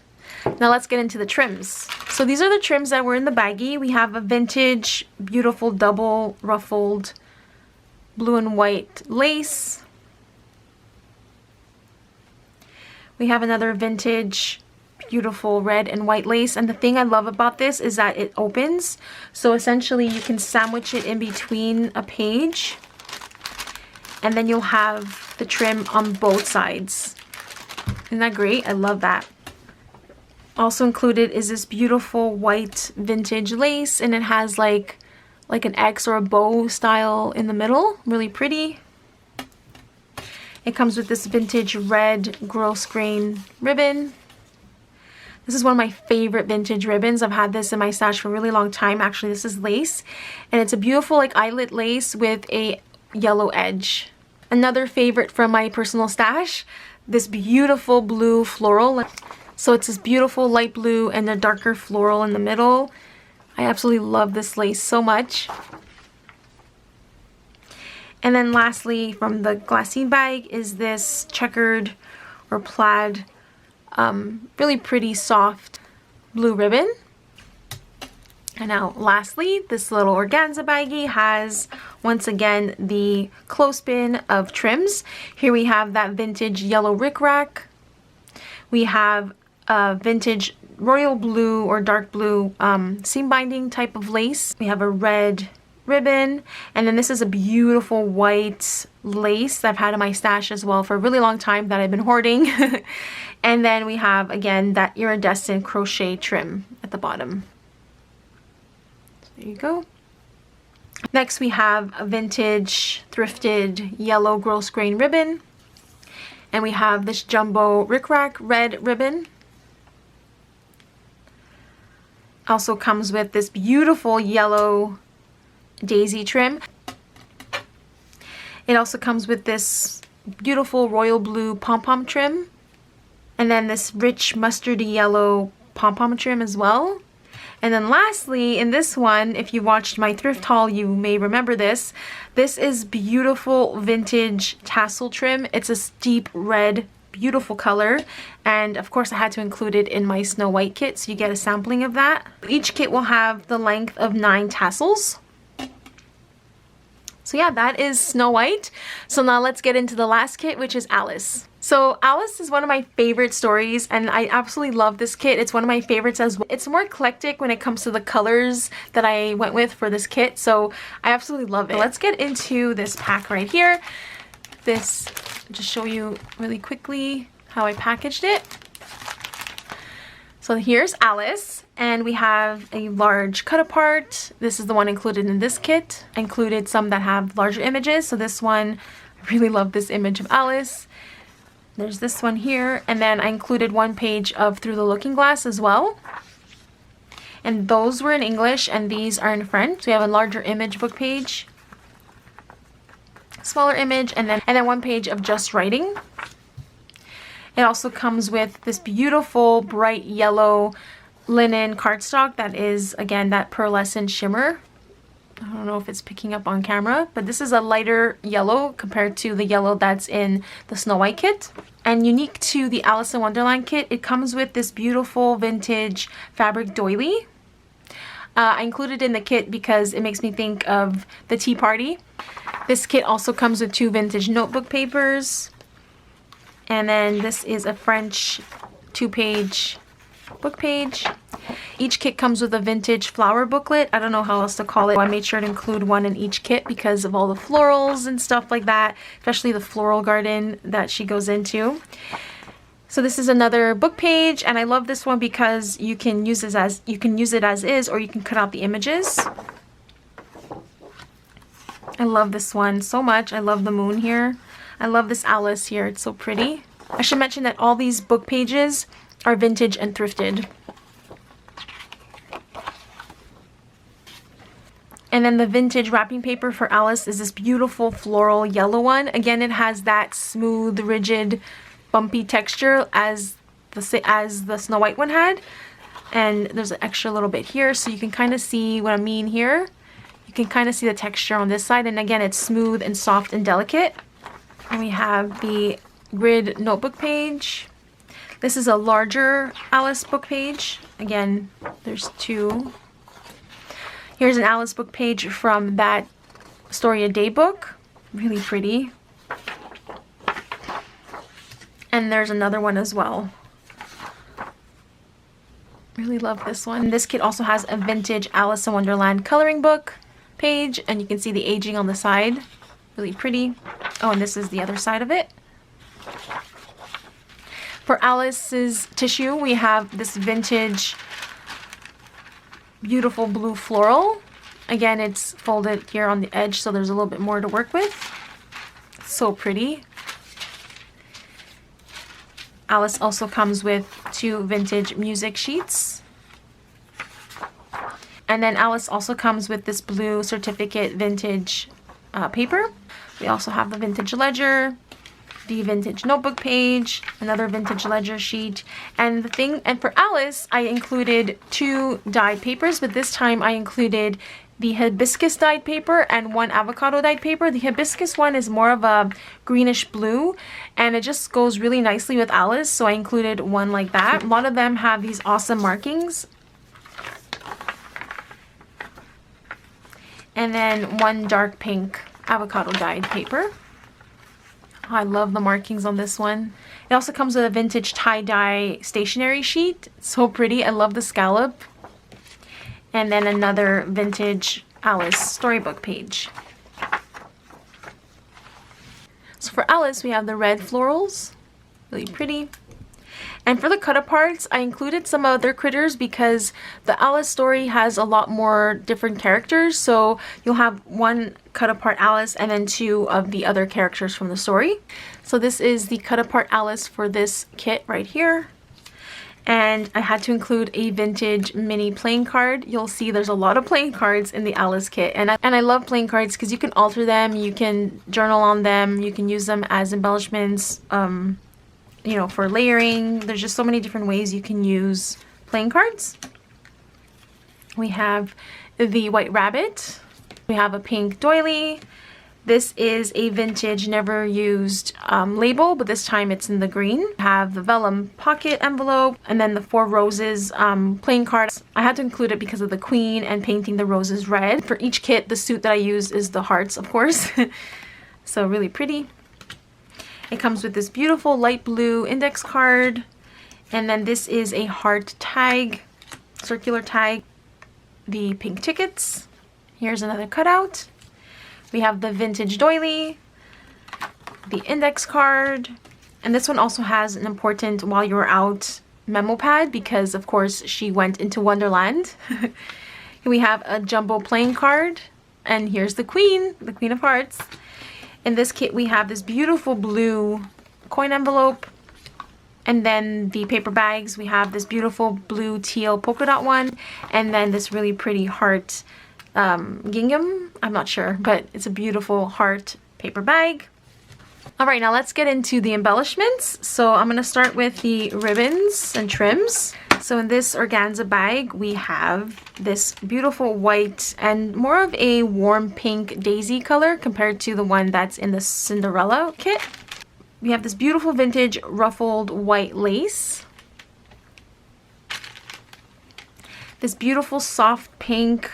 Speaker 1: Now let's get into the trims. So these are the trims that were in the baggie. We have a vintage, beautiful double ruffled blue and white lace. We have another vintage, beautiful red and white lace. And the thing I love about this is that it opens. So essentially you can sandwich it in between a page. And then you'll have the trim on both sides. Isn't that great? I love that. Also included is this beautiful white vintage lace, and it has like an X or a bow style in the middle. Really pretty. It comes with this vintage red gross grain ribbon. This is one of my favorite vintage ribbons. I've had this in my stash for a really long time. Actually, this is lace, and it's a beautiful like eyelet lace with a yellow edge. Another favorite from my personal stash, this beautiful blue floral. So it's this beautiful light blue and a darker floral in the middle. I absolutely love this lace so much. And then lastly, from the glassine bag is this checkered or plaid, really pretty soft blue ribbon. And now lastly, this little organza baggie has, once again, the clothespin of trims. Here we have that vintage yellow rickrack. We have a vintage royal blue or dark blue seam binding type of lace. We have a red ribbon, and then this is a beautiful white lace that I've had in my stash as well for a really long time that I've been hoarding. And then we have, again, that iridescent crochet trim at the bottom. So there you go. Next we have a vintage thrifted yellow gross grain ribbon, and we have this jumbo rickrack red ribbon. Also comes with this beautiful yellow daisy trim. It also comes with this beautiful royal blue pom-pom trim, and then this rich mustardy yellow pom-pom trim as well. And then lastly, in this one, if you watched my thrift haul, you may remember this. This is beautiful vintage tassel trim. It's a deep red, beautiful color, and of course I had to include it in my Snow White kit, so you get a sampling of that. Each kit will have the length of 9 tassels. So yeah, that is Snow White. So now let's get into the last kit, which is Alice. So Alice is one of my favorite stories, and I absolutely love this kit. It's one of my favorites as well. It's more eclectic when it comes to the colors that I went with for this kit, so I absolutely love it. Let's get into this pack right here. This, just show you really quickly how I packaged it. So here's Alice, and we have a large cut apart. This is the one included in this kit. I included some that have larger images. So this one, I really love this image of Alice. There's this one here, and then I included one page of Through the Looking Glass as well. And those were in English, and these are in French. So we have a larger image book page, smaller image, and then one page of just writing. It also comes with this beautiful bright yellow linen cardstock that is, again, that pearlescent shimmer. I don't know if it's picking up on camera, but this is a lighter yellow compared to the yellow that's in the Snow White kit. And unique to the Alice in Wonderland kit, it comes with this beautiful vintage fabric doily. I included it in the kit because it makes me think of the tea party. This kit also comes with 2 vintage notebook papers. And then this is a French 2-page book page. Each kit comes with a vintage flower booklet. I don't know how else to call it. I made sure to include one in each kit because of all the florals and stuff like that, especially the floral garden that she goes into. So this is another book page, and I love this one because you can use it as is, or you can cut out the images. I love this one so much. I love the moon here. I love this Alice here. It's so pretty. I should mention that all these book pages are vintage and thrifted. And then the vintage wrapping paper for Alice is this beautiful floral yellow one. Again, it has that smooth, rigid, bumpy texture as the Snow White one had. And there's an extra little bit here, so you can kind of see what I mean here. You can kind of see the texture on this side, and again, it's smooth and soft and delicate. And we have the grid notebook page. This is a larger Alice book page. Again, there's 2. Here's an Alice book page from that Story a Day book. Really pretty. And there's another one as well. Really love this one. And this kit also has a vintage Alice in Wonderland coloring book page, and you can see the aging on the side. Really pretty. Oh, and this is the other side of it. For Alice's tissue, we have this vintage beautiful blue floral. Again, it's folded here on the edge, so there's a little bit more to work with. So pretty. Alice also comes with 2 vintage music sheets. And then Alice also comes with this blue certificate vintage paper. We also have the vintage ledger, the vintage notebook page, another vintage ledger sheet, and for Alice, I included 2 dyed papers, but this time I included the hibiscus dyed paper and 1 avocado dyed paper. The hibiscus one is more of a greenish blue, and it just goes really nicely with Alice, so I included one like that. A lot of them have these awesome markings. And then 1 dark pink avocado dyed paper. Oh, I love the markings on this one. It also comes with a vintage tie-dye stationery sheet. It's so pretty. I love the scallop. And then another vintage Alice storybook page. So for Alice, we have the red florals. Really pretty. And for the cut-aparts, I included some other critters because the Alice story has a lot more different characters. So you'll have 1 cut-apart Alice and then 2 of the other characters from the story. So this is the cut-apart Alice for this kit right here. And I had to include a vintage mini playing card. You'll see there's a lot of playing cards in the Alice kit. And I love playing cards because you can alter them, you can journal on them, you can use them as embellishments, you know, for layering. There's just so many different ways you can use playing cards. We have the white rabbit. We have a pink doily. This is a vintage never used label, but this time it's in the green. We have the vellum pocket envelope, and then the 4 roses playing card. I had to include it because of the queen and painting the roses red. For each kit, the suit that I use is the hearts, of course. So really pretty. It comes with this beautiful light blue index card. And then this is a heart tag, circular tag. The pink tickets. Here's another cutout. We have the vintage doily, the index card, and this one also has an important while you're out memo pad because of course she went into Wonderland. We have a jumbo playing card, and here's the Queen of Hearts. In this kit we have this beautiful blue coin envelope, and then the paper bags, we have this beautiful blue teal polka dot one, and then this really pretty heart gingham, I'm not sure, but it's a beautiful heart paper bag. Alright, now let's get into the embellishments. So I'm going to start with the ribbons and trims. So in this organza bag, we have this beautiful white and more of a warm pink daisy color compared to the one that's in the Cinderella kit. We have this beautiful vintage ruffled white lace. This beautiful soft pink,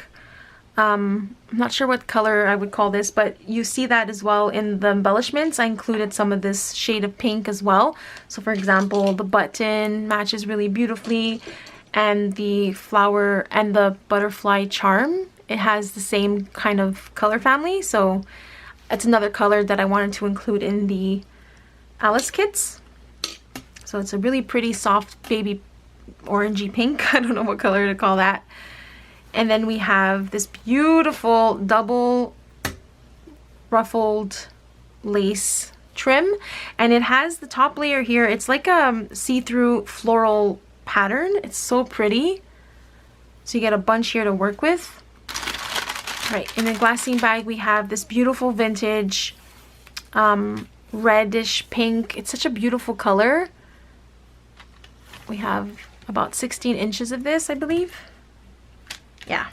Speaker 1: I'm not sure what color I would call this, but you see that as well in the embellishments. I included some of this shade of pink as well. So for example, the button matches really beautifully, and the flower and the butterfly charm, it has the same kind of color family. So it's another color that I wanted to include in the Alice kits. So it's a really pretty soft baby orangey pink. I don't know what color to call that. And then we have this beautiful double ruffled lace trim, and it has the top layer here. It's like a see-through floral pattern. It's so pretty. So you get a bunch here to work with. Right, in the glassine bag we have this beautiful vintage reddish pink. It's such a beautiful color. We have about 16 inches of this, I believe. Yeah.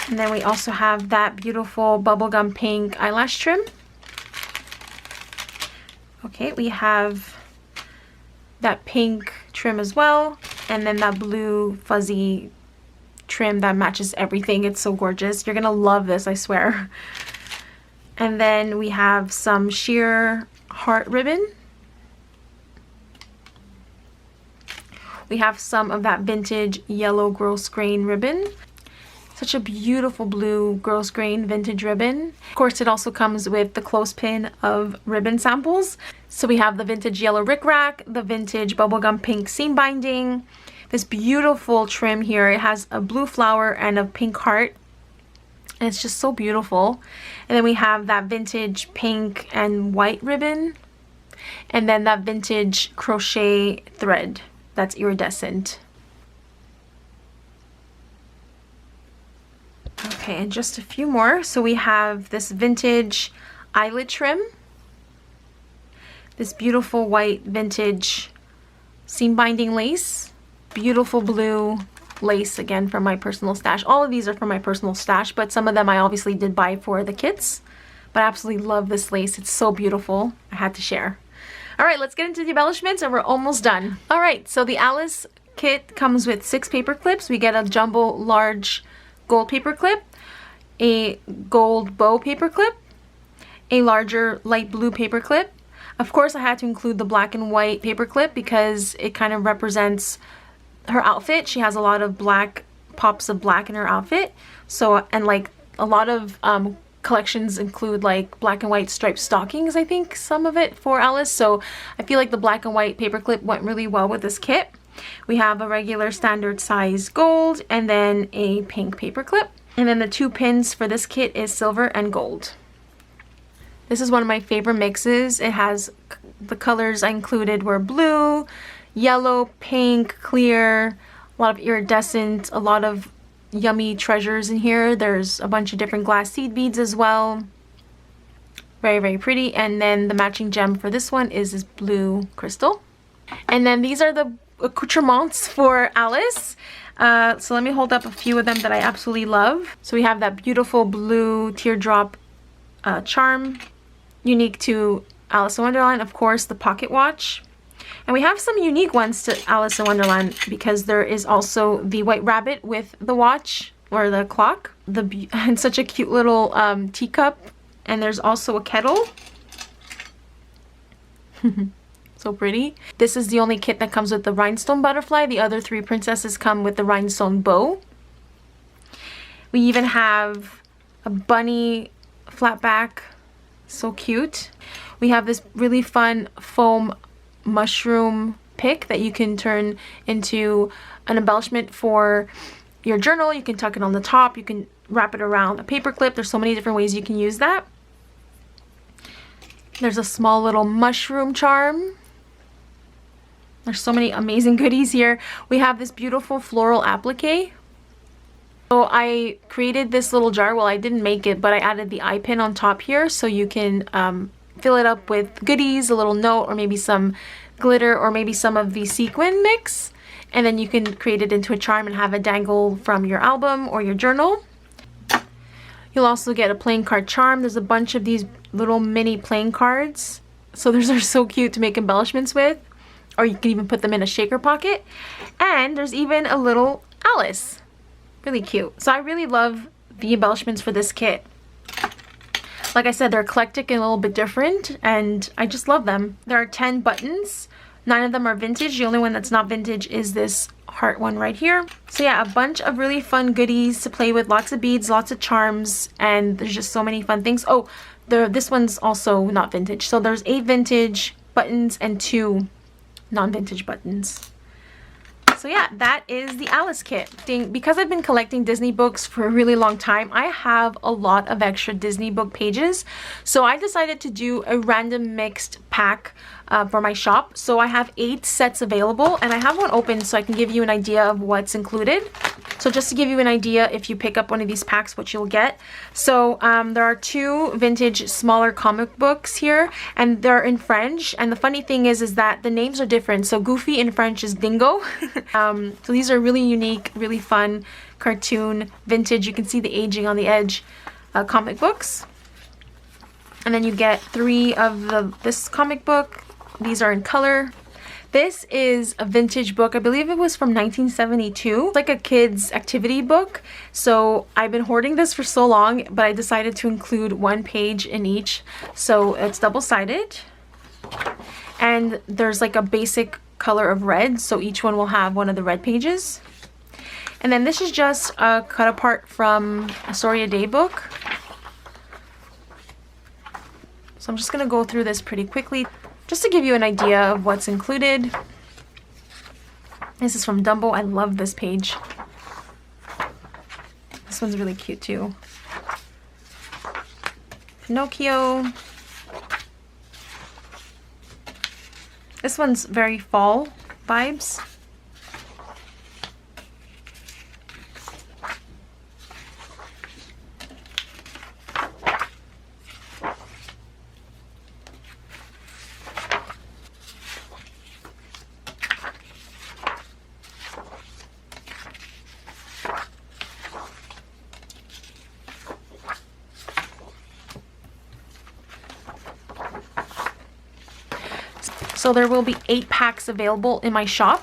Speaker 1: And then we also have that beautiful bubblegum pink eyelash trim. Okay, we have that pink trim as well, and then that blue fuzzy trim that matches everything. It's so gorgeous. You're gonna love this, I swear. And then we have some sheer heart ribbon. We have some of that vintage yellow gross grain ribbon. Such a beautiful blue gross grain vintage ribbon. Of course, it also comes with the clothespin of ribbon samples. So we have the vintage yellow rickrack, the vintage bubblegum pink seam binding, this beautiful trim here. It has a blue flower and a pink heart, and it's just so beautiful. And then we have that vintage pink and white ribbon, and then that vintage crochet thread that's iridescent. Okay, and just a few more. So we have this vintage eyelet trim, this beautiful white vintage seam binding lace, beautiful blue lace again from my personal stash. All of these are from my personal stash, but some of them I obviously did buy for the kits. But I absolutely love this lace. It's so beautiful. I had to share. All right, let's get into the embellishments, and we're almost done. All right, so the Alice kit comes with 6 paper clips. We get a jumbo large gold paper clip, a gold bow paper clip, a larger light blue paper clip. Of course, I had to include the black and white paper clip because it kind of represents her outfit. She has a lot of black, pops of black in her outfit. So, and like a lot of collections include like black and white striped stockings, I think some of it for Alice. So I feel like the black and white paper clip went really well with this kit. We have a regular standard size gold and then a pink paper clip. And then the 2 pins for this kit is silver and gold. This is one of my favorite mixes. It has the colors I included were blue, yellow, pink, clear, a lot of iridescent, a lot of yummy treasures in here. There's a bunch of different glass seed beads as well. Very, very pretty. And then the matching gem for this one is this blue crystal. And then these are the accoutrements for Alice. So let me hold up a few of them that I absolutely love. So we have that beautiful blue teardrop charm, unique to Alice in Wonderland. Of course, the pocket watch. And we have some unique ones to Alice in Wonderland because there is also the white rabbit with the watch or the clock. And such a cute little teacup And there's also a kettle. So pretty. This is the only kit that comes with the rhinestone butterfly. The other 3 princesses come with the rhinestone bow. We even have a bunny flat back. So cute. We have this really fun foam mushroom pick that you can turn into an embellishment for your journal. You can tuck it on the top. You can wrap it around a paper clip. There's so many different ways you can use that. There's a small little mushroom charm. There's so many amazing goodies here. We have this beautiful floral applique. So I created this little jar. Well, I didn't make it, but I added the eye pin on top here so you can fill it up with goodies, a little note, or maybe some glitter, or maybe some of the sequin mix. And then you can create it into a charm and have it dangle from your album or your journal. You'll also get a playing card charm. There's a bunch of these little mini playing cards. So those are so cute to make embellishments with. Or you can even put them in a shaker pocket. And there's even a little Alice. Really cute. So I really love the embellishments for this kit. Like I said, they're eclectic and a little bit different, and I just love them. There are 10 buttons. 9 of them are vintage. The only one that's not vintage is this heart one right here. So yeah, a bunch of really fun goodies to play with. Lots of beads, lots of charms, and there's just so many fun things. Oh, this one's also not vintage. So there's 8 vintage buttons and 2 non-vintage buttons. So yeah, that is the Alice kit. Because I've been collecting Disney books for a really long time, I have a lot of extra Disney book pages. So I decided to do a random mixed pack for my shop. So I have 8 sets available, and I have one open so I can give you an idea of what's included. So just to give you an idea, if you pick up one of these packs, what you'll get. So there are 2 vintage smaller comic books here, and they're in French. And the funny thing is that the names are different. So Goofy in French is Dingo. So these are really unique, really fun cartoon vintage. You can see the aging on the edge comic books. And then you get 3 of this comic book. These are in color. This is a vintage book. I believe it was from 1972. It's like a kid's activity book. So I've been hoarding this for so long, but I decided to include 1 page in each. So it's double-sided. And there's like a basic color of red. So each one will have one of the red pages. And then this is just a cut apart from a Story a Day book. So I'm just going to go through this pretty quickly, just to give you an idea of what's included. This is from Dumbo. I love this page. This one's really cute too. Pinocchio. This one's very fall vibes. So there will be 8 packs available in my shop.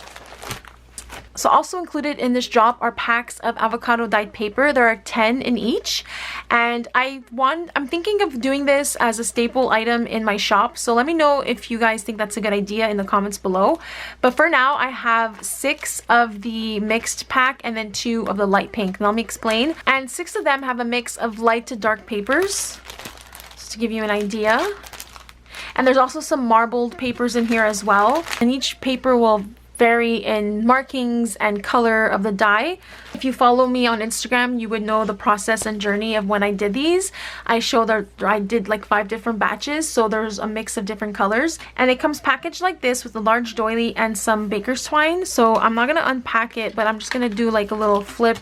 Speaker 1: So also included in this drop are packs of avocado dyed paper. There are 10 in each. And I'm thinking of doing this as a staple item in my shop. So let me know if you guys think that's a good idea in the comments below. But for now, I have 6 of the mixed pack and then 2 of the light pink. Now let me explain. And 6 of them have a mix of light to dark papers, just to give you an idea. And there's also some marbled papers in here as well. And each paper will vary in markings and color of the dye. If you follow me on Instagram, you would know the process and journey of when I did these. I did like 5 different batches, so there's a mix of different colors. And it comes packaged like this with a large doily and some baker's twine. So I'm not gonna unpack it, but I'm just gonna do like a little flip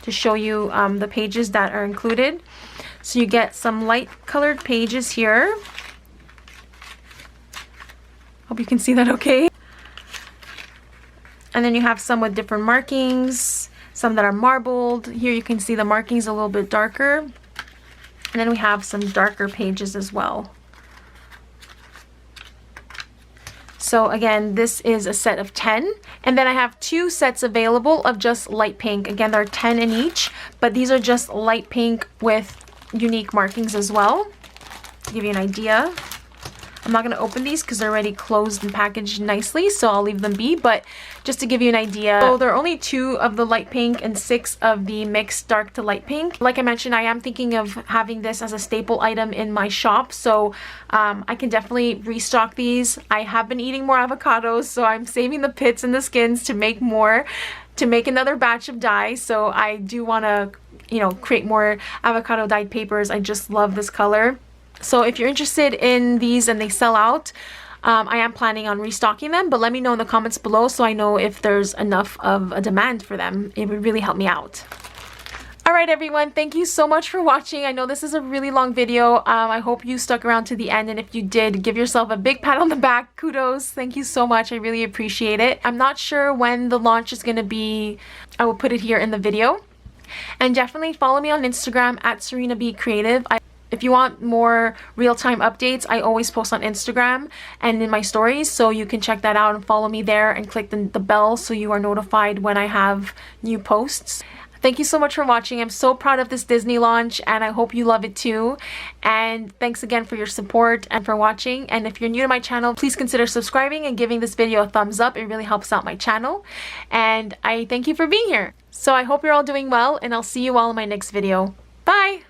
Speaker 1: to show you the pages that are included. So you get some light colored pages here. Hope you can see that okay. And then you have some with different markings, some that are marbled. Here you can see the markings a little bit darker. And then we have some darker pages as well. So again, this is a set of 10. And then I have 2 sets available of just light pink. Again, there are 10 in each, but these are just light pink with unique markings as well. to give you an idea. I'm not going to open these because they're already closed and packaged nicely, so I'll leave them be, but just to give you an idea. So there are only 2 of the light pink and 6 of the mixed dark to light pink. Like I mentioned, I am thinking of having this as a staple item in my shop, so I can definitely restock these. I have been eating more avocados, so I'm saving the pits and the skins to make more, to make another batch of dye, so I do want to, you know, create more avocado dyed papers. I just love this color. So if you're interested in these and they sell out, I am planning on restocking them, but let me know in the comments below so I know if there's enough of a demand for them. It would really help me out. Alright everyone, thank you so much for watching. I know this is a really long video. I hope you stuck around to the end, and if you did, give yourself a big pat on the back. Kudos. Thank you so much. I really appreciate it. I'm not sure when the launch is going to be. I will put it here in the video. And definitely follow me on Instagram at Serena B Creative. If you want more real-time updates, I always post on Instagram and in my stories, so you can check that out and follow me there and click the bell so you are notified when I have new posts. Thank you so much for watching. I'm so proud of this Disney launch, and I hope you love it too. And thanks again for your support and for watching. And if you're new to my channel, please consider subscribing and giving this video a thumbs up. It really helps out my channel. And I thank you for being here. So I hope you're all doing well, and I'll see you all in my next video. Bye!